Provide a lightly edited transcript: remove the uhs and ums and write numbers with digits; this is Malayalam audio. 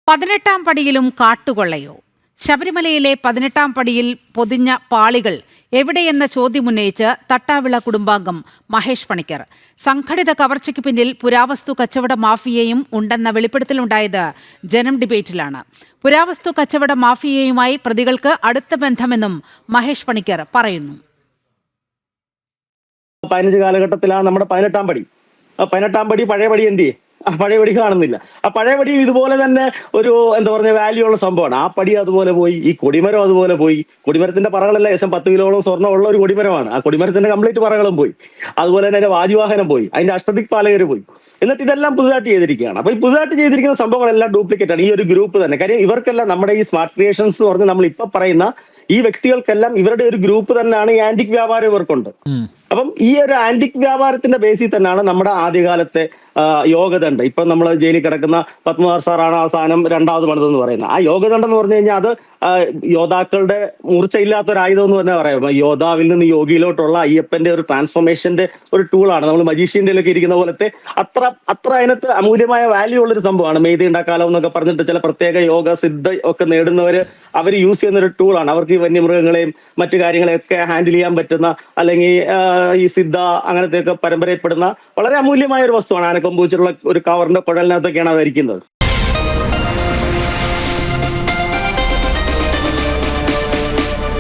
18-ാം പടിയിലും കാട്ടുകൊള്ളയോ? ശബരിമലയിലെ 18-ാം പടിയിൽ പൊതിഞ്ഞ പാളികൾ എവിടെയെന്ന ചോദ്യമുന്നയിച്ച് തട്ടാവിള കുടുംബാംഗം മഹേഷ് പണിക്കർ. സംഘടിത കവർച്ചയ്ക്ക് പിന്നിൽ പുരാവസ്തു കച്ചവട മാഫിയയും ഉണ്ടെന്ന വെളിപ്പെടുത്തലുണ്ടായത് ജനം ഡിബേറ്റിലാണ്. പുരാവസ്തു കച്ചവട മാഫിയയുമായി പ്രതികൾക്ക് അടുത്ത ബന്ധമെന്നും മഹേഷ് പണിക്കർ പറയുന്നു. 15 കാലഘട്ടത്തിലാണ് നമ്മുടെ 18-ാം പടി. 18-ാം പടി പഴയ പടി എന്ത് ചെയ്യും? പഴയ പടി കാണുന്നില്ല. ആ പഴയ പടിയും ഇതുപോലെ തന്നെ ഒരു വാല്യൂ ഉള്ള സംഭവമാണ്. ആ പടി അതുപോലെ പോയി, ഈ കൊടിമരം അതുപോലെ പോയി. കൊടിമരത്തിന്റെ പറകളെല്ലാം ഏകദേശം 10 കിലോളം സ്വർണ്ണം ഉള്ള ഒരു കൊടിമരമാണ്. ആ കൊടിമരത്തിന്റെ കംപ്ലീറ്റ് പറകളും പോയി. അതുപോലെ തന്നെ അതിന്റെ വാജുവാഹനം പോയി, അതിന്റെ അഷ്ടദിക്പാലകർ പോയി. എന്നിട്ട് ഇതെല്ലാം പുതുതായിട്ട് ചെയ്തിരിക്കുകയാണ്. അപ്പൊ ഈ പുതുതായിട്ട് ചെയ്തിരിക്കുന്ന സംഭവങ്ങളെല്ലാം ഡ്യൂപ്ലിക്കേറ്റ് ആണ്. ഈ ഒരു ഗ്രൂപ്പ് തന്നെ, കാര്യം ഇവർക്കെല്ലാം നമ്മുടെ ഈ സ്മാർട്ട് ക്രിയേഷൻസ് പറഞ്ഞ് നമ്മൾ ഇപ്പൊ പറയുന്ന ഈ വ്യക്തികൾക്കെല്ലാം ഇവരുടെ ഒരു ഗ്രൂപ്പ് തന്നെയാണ് ഈ ആന്റിക് വ്യാപാരം ഇവർക്കുണ്ട്. അപ്പം ഈ ഒരു ആന്റിക് വ്യാപാരത്തിന്റെ ബേസിൽ തന്നെയാണ് നമ്മുടെ ആദ്യകാലത്തെ യോഗദണ്ഡ്. ഇപ്പൊ നമ്മൾ ജയിലിൽ കിടക്കുന്ന പത്മനാഭ സാറാണ് ആ സാധനം രണ്ടാമത് പണിതെന്ന് പറയുന്നത്. ആ യോഗദണ്ഡ് എന്ന് പറഞ്ഞു കഴിഞ്ഞാൽ അത് യോദ്ധാക്കളുടെ മൂർച്ചയില്ലാത്ത ഒരു ആയുധം എന്ന് തന്നെ പറയാം. യോദ്ധാവിൽ നിന്ന് യോഗിയിലോട്ടുള്ള അയ്യപ്പന്റെ ഒരു ട്രാൻസ്ഫോർമേഷന്റെ ഒരു ടൂളാണ്. നമ്മൾ മജീഷ്യന്റെ ഒക്കെ ഇരിക്കുന്ന പോലത്തെ അത്ര അതിനകത്ത് അമൂല്യമായ വാല്യൂ ഉള്ളൊരു സംഭവമാണ്. മെയ്തി ഉണ്ടാക്കാലോ എന്നൊക്കെ പറഞ്ഞിട്ട് ചില പ്രത്യേക യോഗ സിദ്ധ ഒക്കെ നേടുന്നവര് അവർ യൂസ് ചെയ്യുന്ന ഒരു ടൂളാണ്. അവർക്ക് ഈ വന്യമൃഗങ്ങളെയും മറ്റു കാര്യങ്ങളെയൊക്കെ ഹാൻഡിൽ ചെയ്യാൻ പറ്റുന്ന, അല്ലെങ്കിൽ ഈ സിദ്ധ അങ്ങനത്തെയൊക്കെ പരമ്പരയപ്പെടുന്ന വളരെ അമൂല്യമായ ഒരു വസ്തുവാണ്. ആനക്കൊമ്പ് വെച്ചിട്ടുള്ള ഒരു കവറിന്റെ കുഴലിനകത്തൊക്കെയാണ് അത് ഇരിക്കുന്നത്.